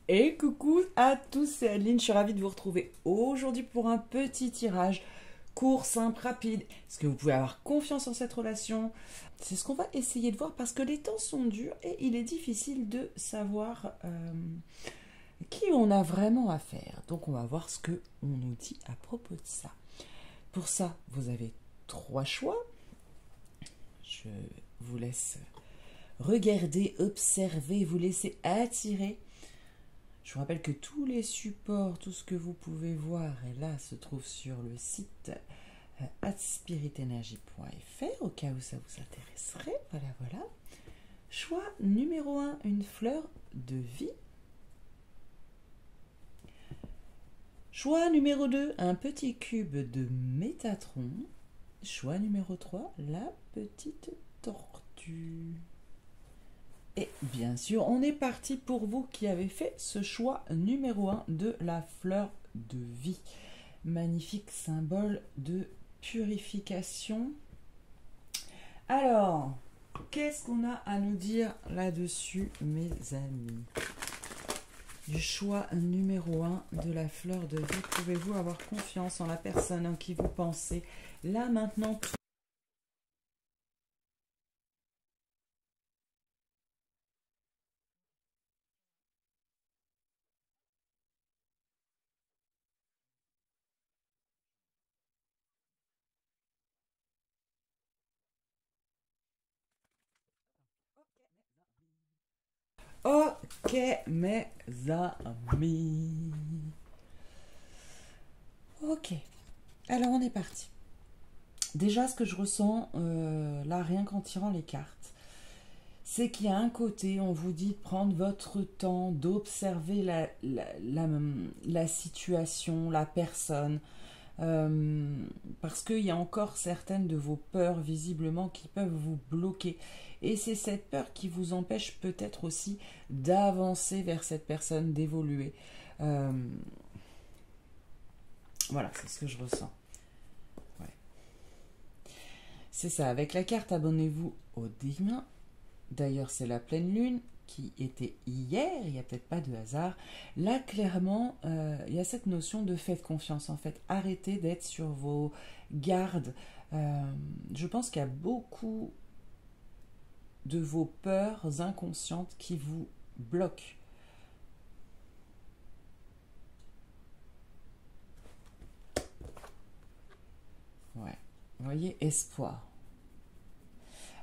Et coucou à tous, c'est Adeline, je suis ravie de vous retrouver aujourd'hui pour un petit tirage court, simple, rapide. Est-ce que vous pouvez avoir confiance en cette relation? C'est ce qu'on va essayer de voir parce que les temps sont durs et il est difficile de savoir qui on a vraiment affaire. Donc on va voir ce que on nous dit à propos de ça. Pour ça, vous avez trois choix. Je vous laisse regarder, observer, vous laisser attirer. Je vous rappelle que tous les supports, tout ce que vous pouvez voir, et là, se trouve sur le site spiritenergy.fr, au cas où ça vous intéresserait. Voilà, voilà. Choix numéro 1, une fleur de vie. Choix numéro 2, un petit cube de Métatron. Choix numéro 3, la petite tortue. Et bien sûr, on est parti pour vous qui avez fait ce choix numéro 1 de la fleur de vie. Magnifique symbole de purification. Alors, qu'est-ce qu'on a à nous dire là-dessus, mes amis? Du choix numéro 1 de la fleur de vie, pouvez-vous avoir confiance en la personne en qui vous pensez là maintenant? Ok, mes amis. Ok, alors on est parti. Déjà, ce que je ressens, là, rien qu'en tirant les cartes, c'est qu'il y a un côté, on vous dit de prendre votre temps, d'observer la situation, la personne, euh, parce qu'il y a encore certaines de vos peurs, visiblement, qui peuvent vous bloquer. Et c'est cette peur qui vous empêche peut-être aussi d'avancer vers cette personne, d'évoluer. Euh, voilà, c'est ce que je ressens. Ouais. C'est ça, avec la carte abonnez-vous au divin. D'ailleurs, c'est la pleine lune qui était hier, il n'y a peut-être pas de hasard. Là, clairement, il y a cette notion de faites confiance, en fait. Arrêtez d'être sur vos gardes. Euh, je pense qu'il y a beaucoup de vos peurs inconscientes qui vous bloquent. Ouais. Vous voyez, espoir.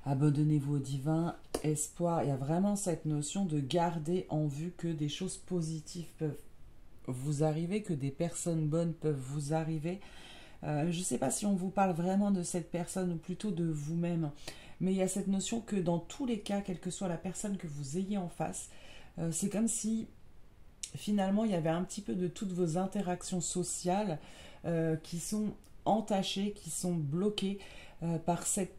Abandonnez-vous au divin, espoir. Il y a vraiment cette notion de garder en vue que des choses positives peuvent vous arriver, que des personnes bonnes peuvent vous arriver. Je ne sais pas si on vous parle vraiment de cette personne ou plutôt de vous-même, mais il y a cette notion que dans tous les cas, quelle que soit la personne que vous ayez en face, c'est comme si finalement il y avait un petit peu de toutes vos interactions sociales qui sont entachées, qui sont bloquées par ces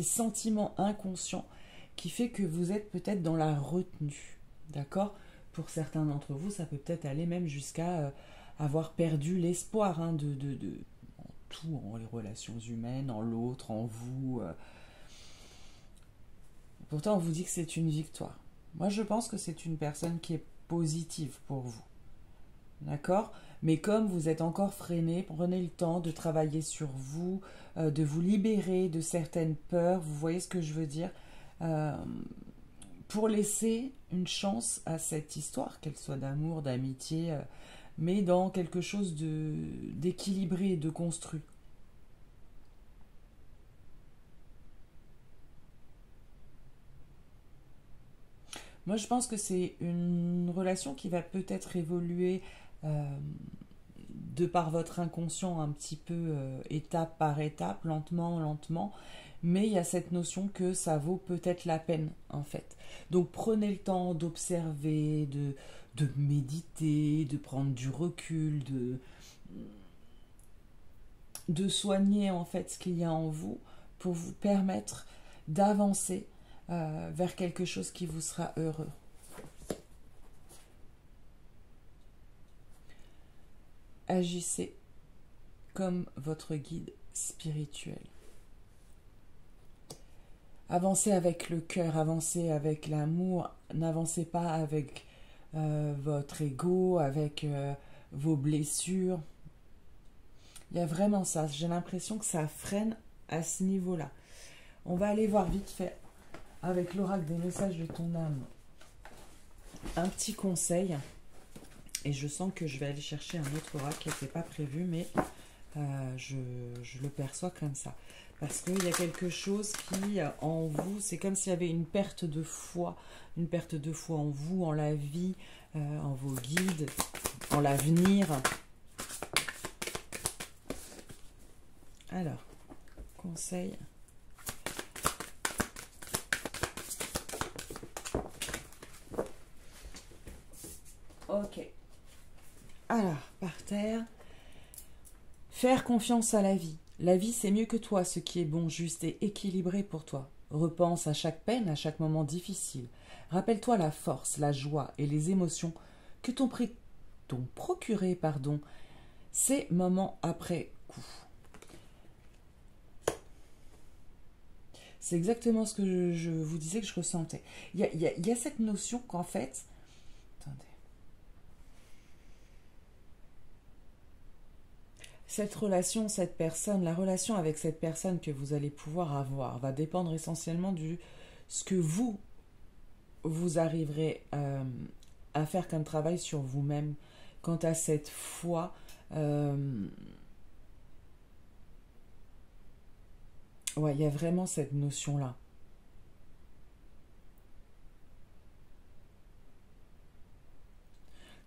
sentiments inconscients qui fait que vous êtes peut-être dans la retenue. D'accord? Pour certains d'entre vous, ça peut peut-être aller même jusqu'à avoir perdu l'espoir en tout, en les relations humaines, en l'autre, en vous. Pourtant, on vous dit que c'est une victoire. Moi, je pense que c'est une personne qui est positive pour vous. D'accord? Mais comme vous êtes encore freiné, prenez le temps de travailler sur vous, de vous libérer de certaines peurs. Vous voyez ce que je veux dire? Euh, pour laisser une chance à cette histoire, qu'elle soit d'amour, d'amitié, mais dans quelque chose d'équilibré, de construit. Moi, je pense que c'est une relation qui va peut-être évoluer de par votre inconscient un petit peu étape par étape, lentement, lentement. Mais il y a cette notion que ça vaut peut-être la peine, en fait. Donc prenez le temps d'observer, de méditer, de prendre du recul, de soigner en fait ce qu'il y a en vous pour vous permettre d'avancer vers quelque chose qui vous sera heureux. Agissez comme votre guide spirituel. Avancez avec le cœur, avancez avec l'amour, n'avancez pas avec votre ego, avec vos blessures. Il y a vraiment ça. J'ai l'impression que ça freine à ce niveau-là. On va aller voir vite fait avec l'oracle des messages de ton âme un petit conseil. Et je sens que je vais aller chercher un autre oracle qui n'était pas prévu, mais je le perçois comme ça. Parce qu'il y a quelque chose qui, en vous, c'est comme s'il y avait une perte de foi en vous, en la vie, en vos guides, en l'avenir. Alors, conseil. Ok. Alors, par terre, faire confiance à la vie. La vie, c'est mieux que toi, ce qui est bon, juste et équilibré pour toi. Repense à chaque peine, à chaque moment difficile. Rappelle-toi la force, la joie et les émotions que t'ont procuré, ces moments après coup. C'est exactement ce que je vous disais que je ressentais. Il y a cette notion qu'en fait... Attendez. Cette relation, cette personne, la relation avec cette personne que vous allez pouvoir avoir va dépendre essentiellement de ce que vous arriverez à faire comme travail sur vous-même quant à cette foi. Ouais, il y a vraiment cette notion-là.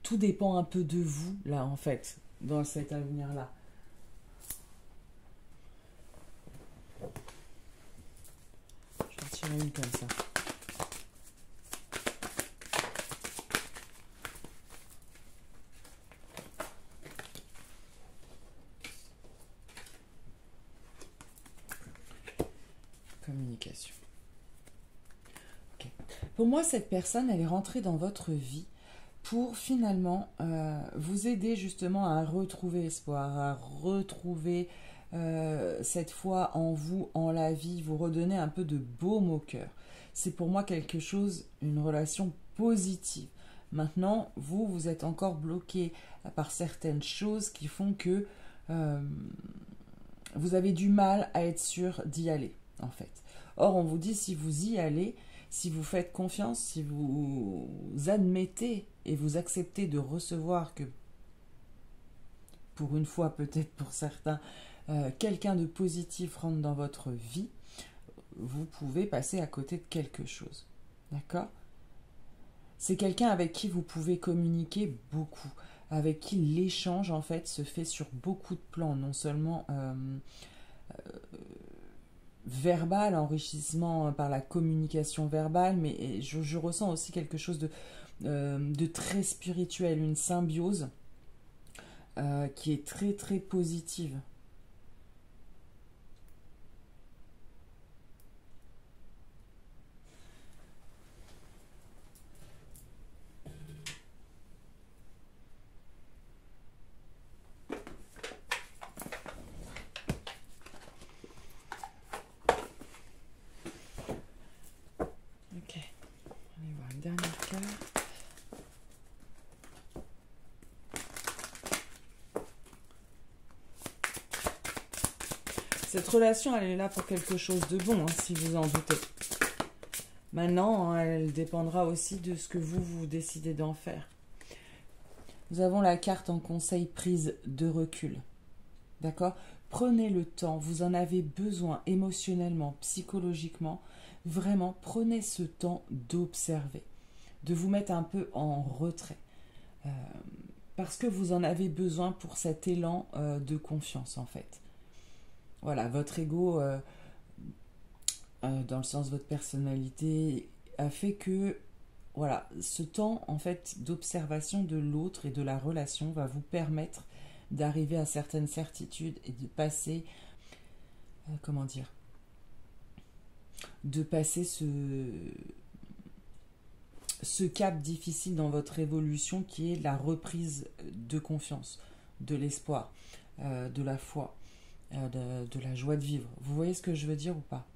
Tout dépend un peu de vous, là, en fait, dans cet avenir-là. Je vais en tirer une comme ça. Communication. Okay. Pour moi, cette personne, elle est rentrée dans votre vie pour finalement vous aider justement à retrouver espoir, à retrouver cette foi en vous, en la vie, vous redonner un peu de baume au cœur. C'est pour moi quelque chose, une relation positive. Maintenant, vous êtes encore bloqué par certaines choses qui font que vous avez du mal à être sûr d'y aller, en fait. Or, on vous dit, si vous y allez, si vous faites confiance, si vous admettez et vous acceptez de recevoir que, pour une fois, peut-être pour certains, quelqu'un de positif rentre dans votre vie, vous pouvez passer à côté de quelque chose. D'accord ? C'est quelqu'un avec qui vous pouvez communiquer beaucoup, avec qui l'échange, en fait, se fait sur beaucoup de plans, non seulement verbal, enrichissement par la communication verbale, mais je ressens aussi quelque chose de très spirituel, une symbiose qui est très très positive. Ok, on va voir une dernière carte. Cette relation, elle est là pour quelque chose de bon, hein, si vous en doutez. Maintenant, elle dépendra aussi de ce que vous décidez d'en faire. Nous avons la carte en conseil prise de recul. D'accord ? Prenez le temps, vous en avez besoin émotionnellement, psychologiquement. Vraiment, prenez ce temps d'observer, de vous mettre un peu en retrait. Parce que vous en avez besoin pour cet élan de confiance, en fait. Voilà, votre ego, dans le sens de votre personnalité, a fait que, voilà, ce temps, en fait, d'observation de l'autre et de la relation va vous permettre d'arriver à certaines certitudes et de passer, comment dire, de passer ce cap difficile dans votre évolution qui est la reprise de confiance, de l'espoir, de la foi, de la joie de vivre. Vous voyez ce que je veux dire ou pas ?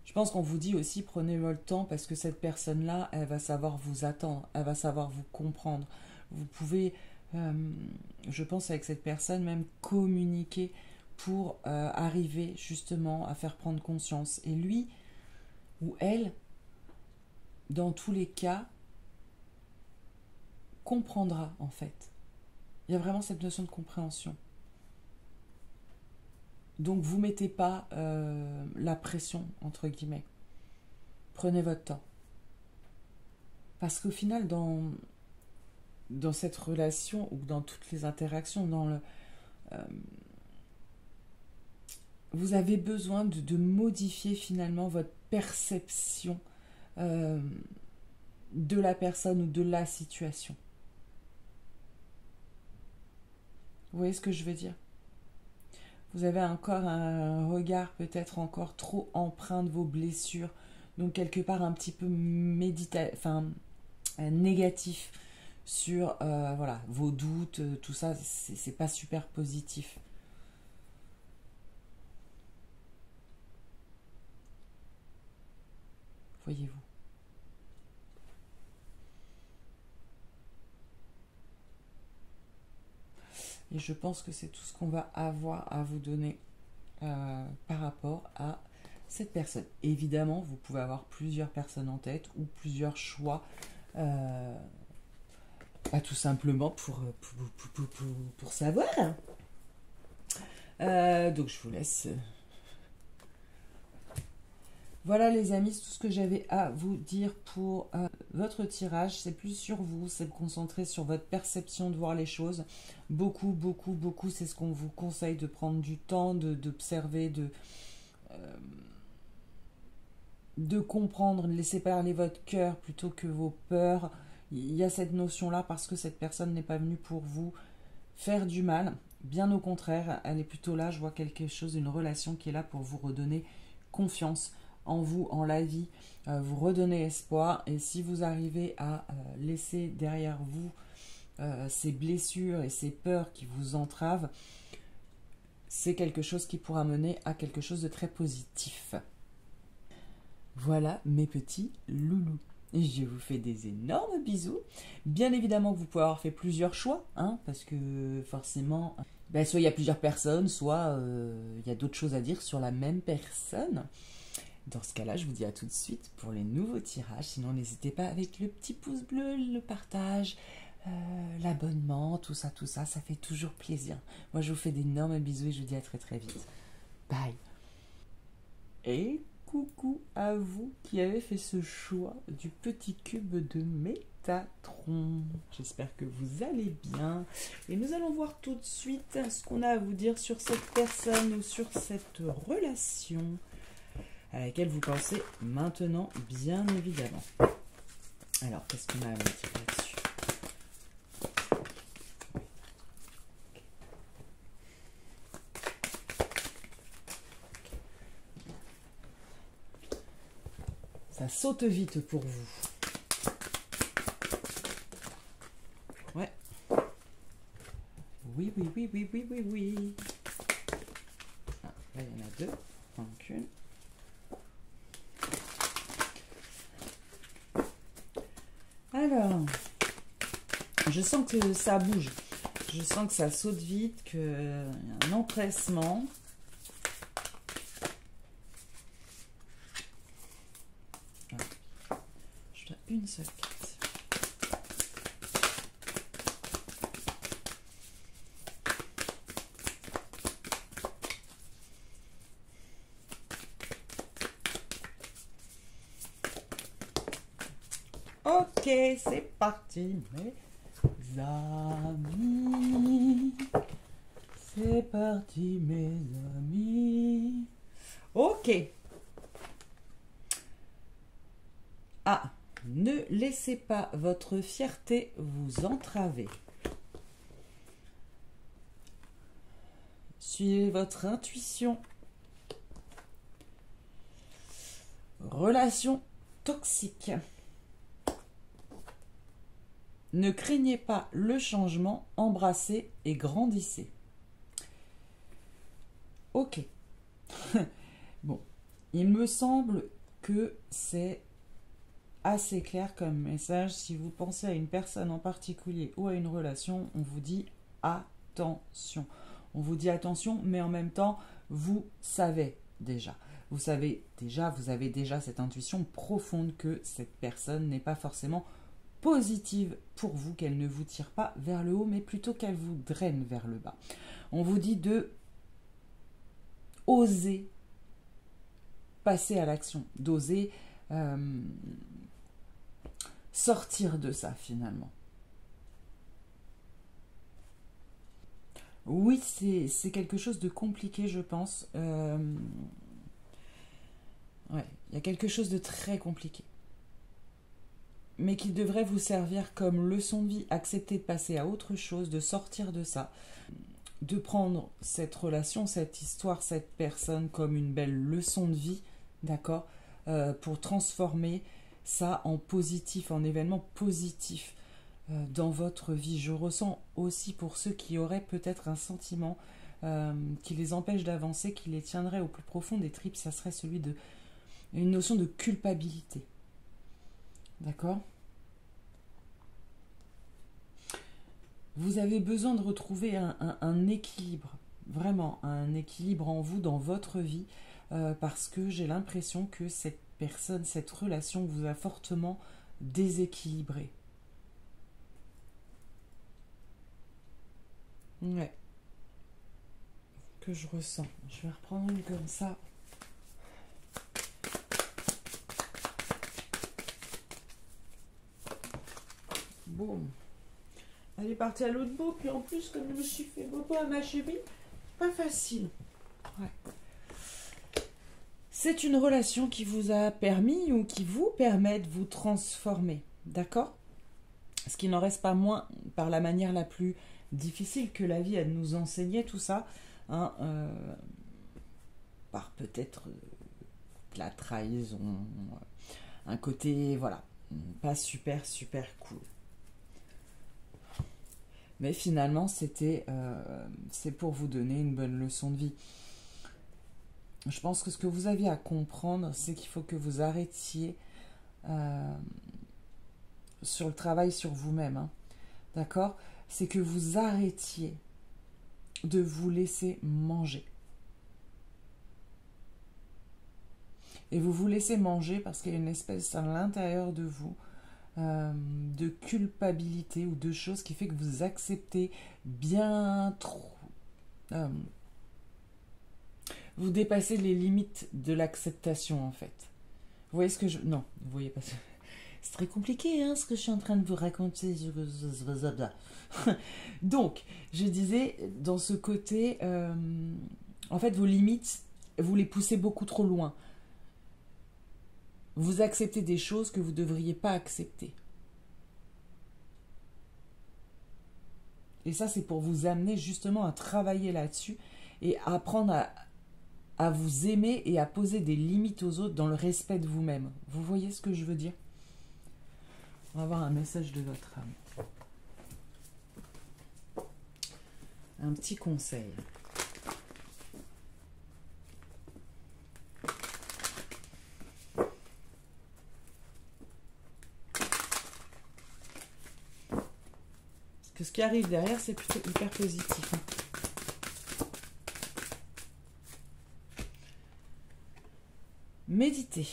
Je pense qu'on vous dit aussi, prenez votre temps parce que cette personne-là, elle va savoir vous attendre, elle va savoir vous comprendre. Vous pouvez, je pense avec cette personne, même communiquer pour arriver justement à faire prendre conscience. Et lui ou elle, dans tous les cas, comprendra en fait. Il y a vraiment cette notion de compréhension. Donc vous mettez pas la pression, entre guillemets. Prenez votre temps. Parce qu'au final, dans cette relation ou dans toutes les interactions, vous avez besoin de modifier finalement votre perception de la personne ou de la situation. Vous voyez ce que je veux dire? Vous avez encore un regard peut-être encore trop empreint de vos blessures, donc quelque part un petit peu négatif sur voilà, vos doutes, tout ça, c'est pas super positif. Voyez-vous. Et je pense que c'est tout ce qu'on va avoir à vous donner par rapport à cette personne. Évidemment, vous pouvez avoir plusieurs personnes en tête ou plusieurs choix, tout simplement pour savoir. Donc je vous laisse. Voilà les amis, c'est tout ce que j'avais à vous dire pour votre tirage. C'est plus sur vous, c'est vous concentrer sur votre perception de voir les choses. Beaucoup, c'est ce qu'on vous conseille, de prendre du temps, d'observer, de comprendre, de laisser parler votre cœur plutôt que vos peurs. Il y a cette notion-là parce que cette personne n'est pas venue pour vous faire du mal. Bien au contraire, elle est plutôt là, je vois quelque chose, une relation qui est là pour vous redonner confiance en vous, en la vie, vous redonner espoir. Et si vous arrivez à laisser derrière vous ces blessures et ces peurs qui vous entravent, c'est quelque chose qui pourra mener à quelque chose de très positif. Voilà mes petits loulous. Je vous fais des énormes bisous. Bien évidemment que vous pouvez avoir fait plusieurs choix, parce que forcément, soit il y a plusieurs personnes, soit il y a d'autres choses à dire sur la même personne. Dans ce cas-là, je vous dis à tout de suite pour les nouveaux tirages. Sinon, n'hésitez pas avec le petit pouce bleu, le partage, l'abonnement, tout ça, ça fait toujours plaisir. Moi, je vous fais d'énormes bisous et je vous dis à très très vite. Bye. Et coucou à vous qui avez fait ce choix du petit cube de Métatron. J'espère que vous allez bien. Et nous allons voir tout de suite ce qu'on a à vous dire sur cette personne ou sur cette relation à laquelle vous pensez maintenant, bien évidemment. Alors, qu'est-ce qu'on a à vous dire là-dessus? Ça saute vite pour vous. Ouais. Oui. Ah, là, il y en a deux. Donc une. Alors, je sens que ça bouge. Je sens que ça saute vite, qu'il y a un empressement. Je dois une seule carte. Ok, c'est parti, mes amis. C'est parti, mes amis. Ok. Ah, ne laissez pas votre fierté vous entraver. Suivez votre intuition. Relation toxique. Ne craignez pas le changement, embrassez et grandissez. Ok. Bon, il me semble que c'est assez clair comme message. Si vous pensez à une personne en particulier ou à une relation, on vous dit attention. On vous dit attention, mais en même temps, vous savez déjà. Vous savez déjà, vous avez déjà cette intuition profonde que cette personne n'est pas forcément positive pour vous, qu'elle ne vous tire pas vers le haut, mais plutôt qu'elle vous draine vers le bas. On vous dit de oser passer à l'action, d'oser sortir de ça finalement. Oui, c'est quelque chose de compliqué, je pense. Ouais, il y a quelque chose de très compliqué. Mais qui devrait vous servir comme leçon de vie. Accepter de passer à autre chose, de sortir de ça. De prendre cette relation, cette histoire, cette personne comme une belle leçon de vie, d'accord, pour transformer ça en positif, en événement positif dans votre vie. Je ressens aussi pour ceux qui auraient peut-être un sentiment qui les empêche d'avancer, qui les tiendrait au plus profond des tripes, ça serait celui de une notion de culpabilité. D'accord ? Vous avez besoin de retrouver un équilibre, vraiment un équilibre en vous, dans votre vie, parce que j'ai l'impression que cette personne, cette relation vous a fortement déséquilibré. Ouais. Que je ressens. Je vais reprendre une comme ça. Bon. Elle est partie à l'autre bout, puis en plus, comme je me suis fait bobo à ma cheville, pas facile. Ouais. C'est une relation qui vous a permis ou qui vous permet de vous transformer, d'accord ? Ce qui n'en reste pas moins par la manière la plus difficile que la vie a de nous enseigner tout ça, hein, par peut-être de la trahison, un côté, voilà, pas super cool. Mais finalement, c'est pour vous donner une bonne leçon de vie. Je pense que ce que vous aviez à comprendre, c'est qu'il faut que vous arrêtiez sur le travail sur vous-même. Hein, d'accord ? C'est que vous arrêtiez de vous laisser manger. Et vous laissez manger parce qu'il y a une espèce à l'intérieur de vous de culpabilité ou de choses qui fait que vous acceptez bien trop. Vous dépassez les limites de l'acceptation en fait. Vous voyez ce que je... Non, vous voyez pas ça. C'est très compliqué hein, ce que je suis en train de vous raconter. Donc, je disais, dans ce côté, en fait, vos limites, vous les poussez beaucoup trop loin. Vous acceptez des choses que vous ne devriez pas accepter. Et ça, c'est pour vous amener justement à travailler là-dessus et à apprendre à vous aimer et à poser des limites aux autres dans le respect de vous-même. Vous voyez ce que je veux dire ? On va avoir un message de votre âme. Un petit conseil. Que ce qui arrive derrière, c'est plutôt hyper positif. Méditez.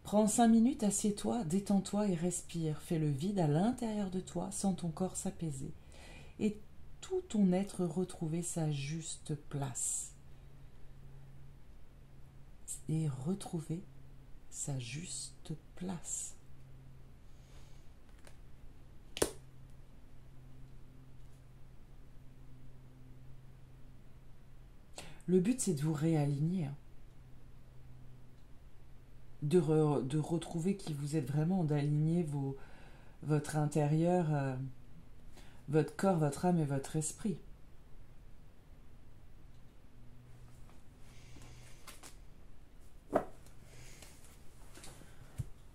Prends 5 minutes, assieds-toi, détends-toi et respire. Fais le vide à l'intérieur de toi, sens ton corps s'apaiser. Et tout ton être retrouver sa juste place. Et retrouver sa juste place. Le but, c'est de vous réaligner. De retrouver qui vous êtes vraiment, d'aligner votre intérieur, votre corps, votre âme et votre esprit.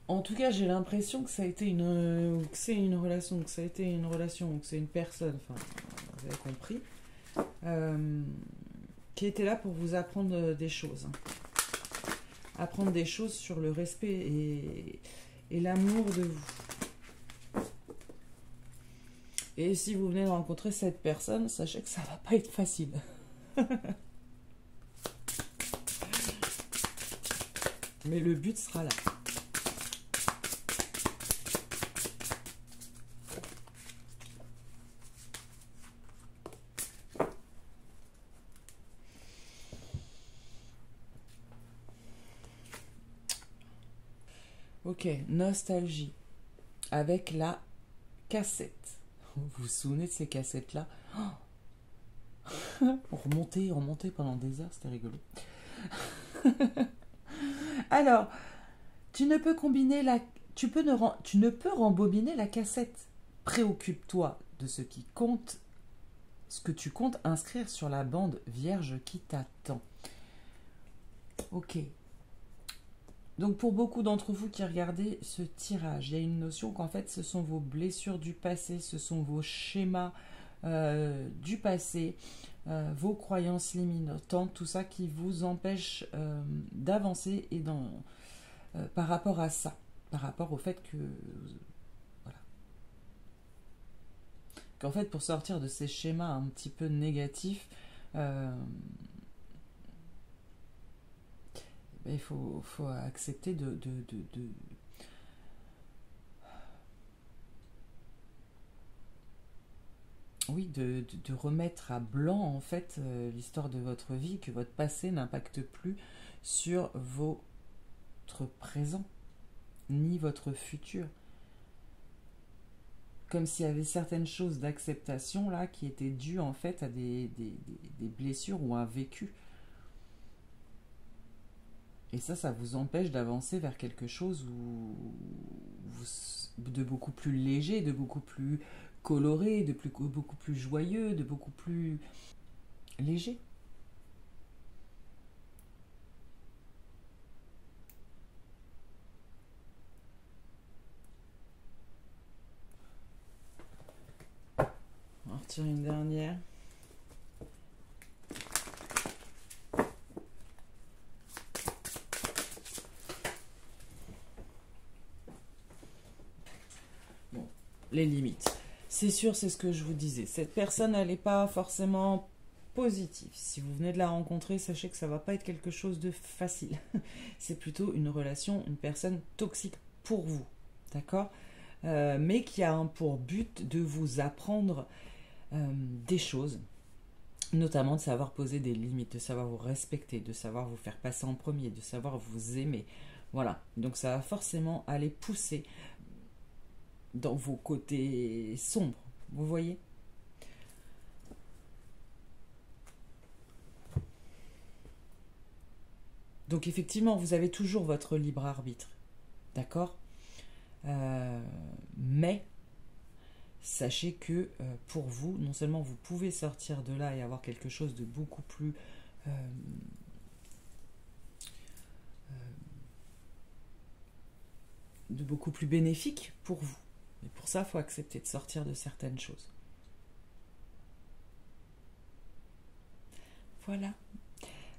En tout cas, j'ai l'impression que ça a été que c'est une relation, que ça a été une relation, que c'est une personne, enfin, vous avez compris, qui était là pour vous apprendre des choses. apprendre des choses sur le respect et l'amour de vous. Et si vous venez de rencontrer cette personne, sachez que ça va pas être facile. Mais le but sera là. Ok, nostalgie. Avec la cassette. Vous vous souvenez de ces cassettes-là? On remontait pendant des heures, c'était rigolo. Alors, tu ne peux combiner la... tu ne peux rembobiner la cassette. Préoccupe-toi de ce qui compte, ce que tu comptes inscrire sur la bande vierge qui t'attend. Ok. Donc pour beaucoup d'entre vous qui regardez ce tirage, il y a une notion qu'en fait ce sont vos blessures du passé, ce sont vos schémas du passé, vos croyances limitantes, tout ça qui vous empêche d'avancer et par rapport à ça, par rapport au fait que voilà, qu'en fait pour sortir de ces schémas un petit peu négatifs, il faut accepter oui, de remettre à blanc en fait l'histoire de votre vie, que votre passé n'impacte plus sur votre présent, ni votre futur. Comme s'il y avait certaines choses d'acceptation là qui étaient dues en fait à des blessures ou un vécu. Et ça vous empêche d'avancer vers quelque chose de beaucoup plus léger, de beaucoup plus coloré, beaucoup plus joyeux, de beaucoup plus léger. On va en retirer une dernière. Bon, les limites. C'est sûr, c'est ce que je vous disais. Cette personne, elle n'est pas forcément positive. Si vous venez de la rencontrer, sachez que ça va pas être quelque chose de facile. C'est plutôt une relation, une personne toxique pour vous. D'accord mais qui a pour but de vous apprendre des choses, notamment de savoir poser des limites, de savoir vous respecter, de savoir vous faire passer en premier, de savoir vous aimer. Voilà, donc ça va forcément aller pousser dans vos côtés sombres, vous voyez. Donc effectivement, vous avez toujours votre libre arbitre, d'accord mais sachez que pour vous, non seulement vous pouvez sortir de là et avoir quelque chose de beaucoup plus bénéfique pour vous. Mais pour ça, il faut accepter de sortir de certaines choses. Voilà.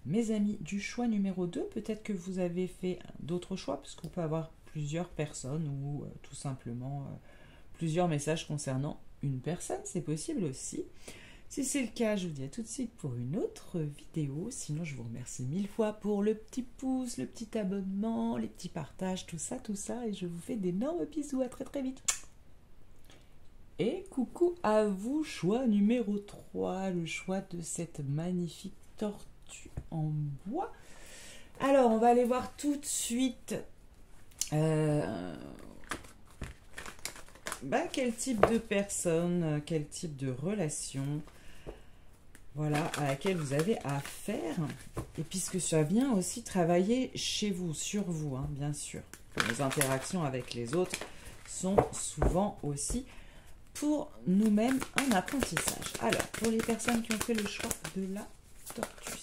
Mes amis, du choix numéro 2, peut-être que vous avez fait d'autres choix, parce qu'on peut avoir plusieurs personnes ou tout simplement plusieurs messages concernant une personne, c'est possible aussi. Si c'est le cas, je vous dis à tout de suite pour une autre vidéo. Sinon, je vous remercie 1000 fois pour le petit pouce, le petit abonnement, les petits partages, tout ça. Et je vous fais d'énormes bisous. À très très vite. Et coucou à vous, choix numéro 3, le choix de cette magnifique tortue en bois. Alors, on va aller voir tout de suite quel type de personne, quel type de relation, voilà, à laquelle vous avez affaire. Et puisque ça vient aussi travailler chez vous, sur vous, hein, bien sûr. Nos interactions avec les autres sont souvent aussi pour nous-mêmes un apprentissage. Alors, pour les personnes qui ont fait le choix de la tortue.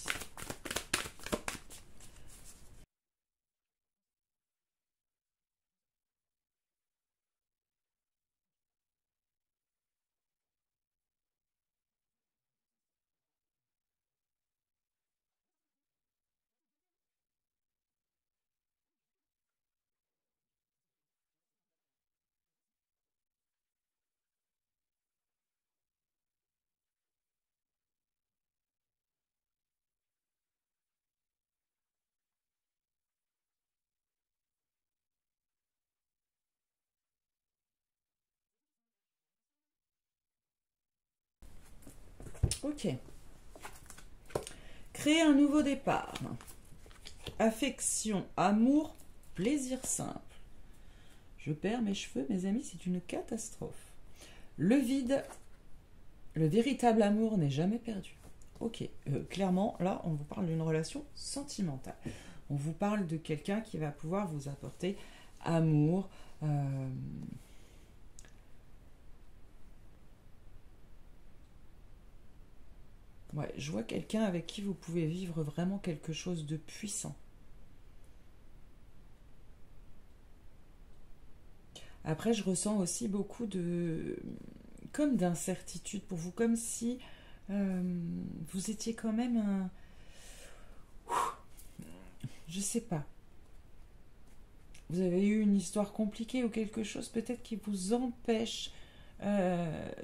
Ok. Créer un nouveau départ. Affection, amour, plaisir simple. Je perds mes cheveux, mes amis, c'est une catastrophe. Le vide, le véritable amour n'est jamais perdu. Ok, clairement, là, on vous parle d'une relation sentimentale. On vous parle de quelqu'un qui va pouvoir vous apporter amour. Ouais, je vois quelqu'un avec qui vous pouvez vivre vraiment quelque chose de puissant. Après, je ressens aussi beaucoup de... comme d'incertitude pour vous, comme si vous étiez quand même un... Je sais pas. Vous avez eu une histoire compliquée ou quelque chose peut-être qui vous empêche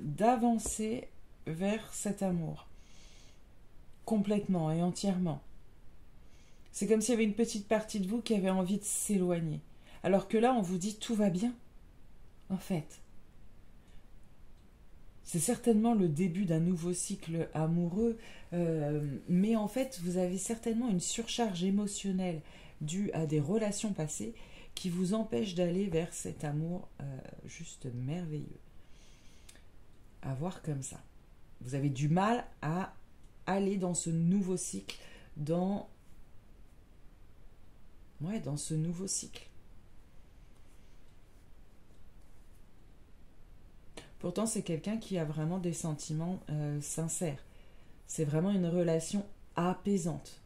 d'avancer vers cet amour. Complètement et entièrement. C'est comme s'il y avait une petite partie de vous qui avait envie de s'éloigner. Alors que là, on vous dit tout va bien, en fait. C'est certainement le début d'un nouveau cycle amoureux, mais en fait, vous avez certainement une surcharge émotionnelle due à des relations passées qui vous empêche d'aller vers cet amour juste merveilleux. À voir comme ça. Vous avez du mal à aller dans ce nouveau cycle, dans ce nouveau cycle. Pourtant, c'est quelqu'un qui a vraiment des sentiments sincères. C'est vraiment une relation apaisante.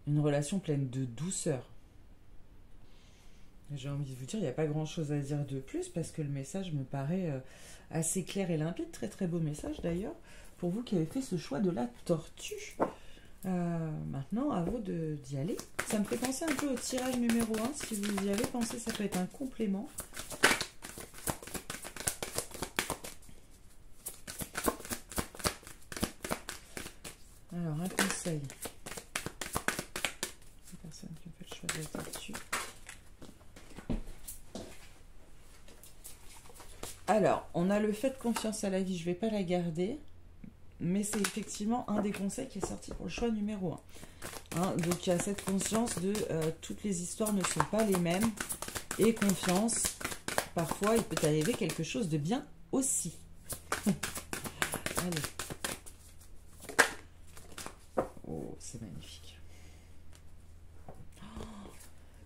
Une relation pleine de douceur. J'ai envie de vous dire, il n'y a pas grand-chose à dire de plus parce que le message me paraît assez clair et limpide. Très très beau message d'ailleurs pour vous qui avez fait ce choix de la tortue. Maintenant, à vous d'y aller. Ça me fait penser un peu au tirage numéro 1. Si vous y avez pensé, ça peut être un complément. Alors, un conseil. Les personnes qui ont fait le choix de la tortue. Alors, on a le fait de confiance à la vie. Je ne vais pas la garder. Mais c'est effectivement un des conseils qui est sorti pour le choix numéro 1. Hein, donc, il y a cette conscience de toutes les histoires ne sont pas les mêmes. Et confiance, parfois, il peut arriver quelque chose de bien aussi. Allez. Oh, c'est magnifique. Oh,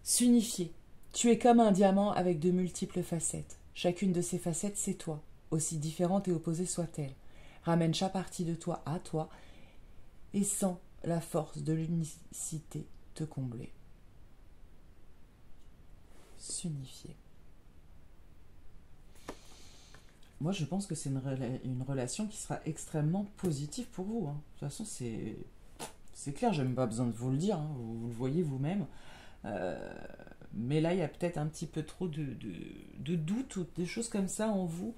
s'unifier. Tu es comme un diamant avec de multiples facettes. Chacune de ces facettes, c'est toi, aussi différente et opposée soit-elle. Ramène chaque partie de toi à toi et sens la force de l'unicité te combler. S'unifier. Moi, je pense que c'est une relation qui sera extrêmement positive pour vous. Hein. De toute façon, c'est clair, j'ai même pas besoin de vous le dire. Hein. Vous le voyez vous-même. Mais là, il y a peut-être un petit peu trop de doutes ou des choses comme ça en vous.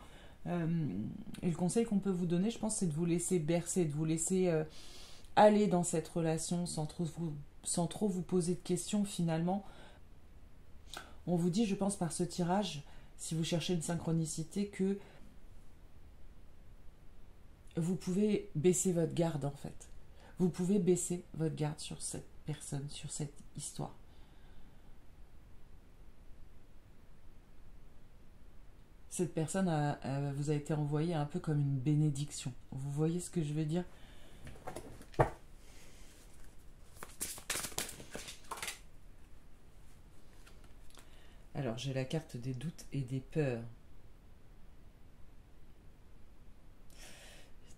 Et le conseil qu'on peut vous donner, je pense, c'est de vous laisser bercer, de vous laisser aller dans cette relation sans trop vous poser de questions finalement. On vous dit, je pense, par ce tirage, si vous cherchez une synchronicité, que vous pouvez baisser votre garde en fait. Vous pouvez baisser votre garde sur cette personne, sur cette histoire. Cette personne vous a été envoyée un peu comme une bénédiction. Vous voyez ce que je veux dire? Alors, j'ai la carte des doutes et des peurs.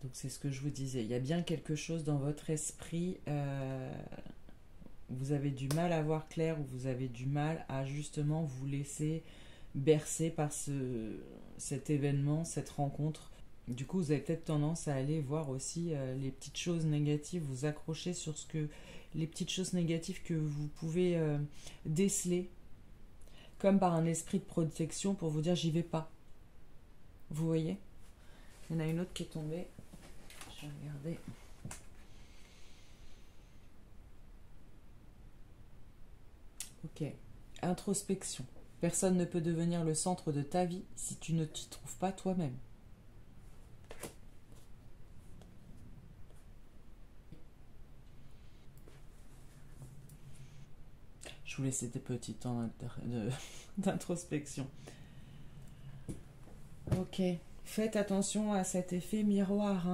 Donc, c'est ce que je vous disais. Il y a bien quelque chose dans votre esprit. Vous avez du mal à voir clair ou vous avez du mal à justement vous laisser bercé par cet événement, cette rencontre. Du coup, vous avez peut-être tendance à aller voir aussi les petites choses négatives, vous accrocher sur les petites choses négatives que vous pouvez déceler, comme par un esprit de protection pour vous dire j'y vais pas. Vous voyez? Il y en a une autre qui est tombée. Je vais regarder. Ok. Introspection. Personne ne peut devenir le centre de ta vie si tu ne t'y trouves pas toi-même. Je vous laisse des petits temps d'introspection. Ok, faites attention à cet effet miroir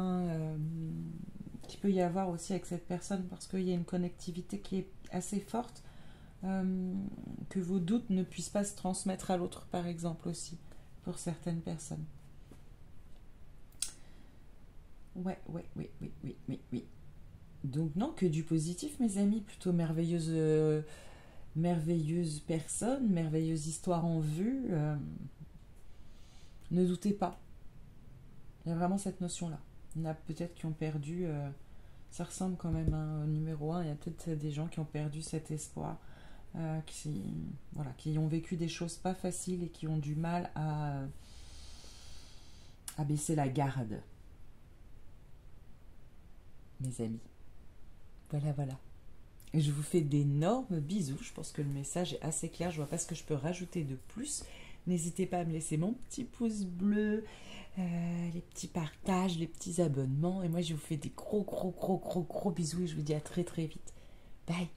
qu'il peut y avoir aussi avec cette personne, parce qu'il y a une connectivité qui est assez forte, que vos doutes ne puissent pas se transmettre à l'autre, par exemple, aussi, pour certaines personnes. Ouais. Donc non, que du positif, mes amis, plutôt merveilleuse personne, merveilleuse histoire en vue. Ne doutez pas, il y a vraiment cette notion-là. Il y en a peut-être qui ont perdu, ça ressemble quand même au numéro 1, il y a peut-être des gens qui ont perdu cet espoir, qui ont vécu des choses pas faciles et qui ont du mal à baisser la garde, mes amis. Voilà. Je vous fais d'énormes bisous. Je pense que le message est assez clair. Je vois pas ce que je peux rajouter de plus. N'hésitez pas à me laisser mon petit pouce bleu, les petits partages, les petits abonnements. Et moi, je vous fais des gros bisous et je vous dis à très très vite. Bye.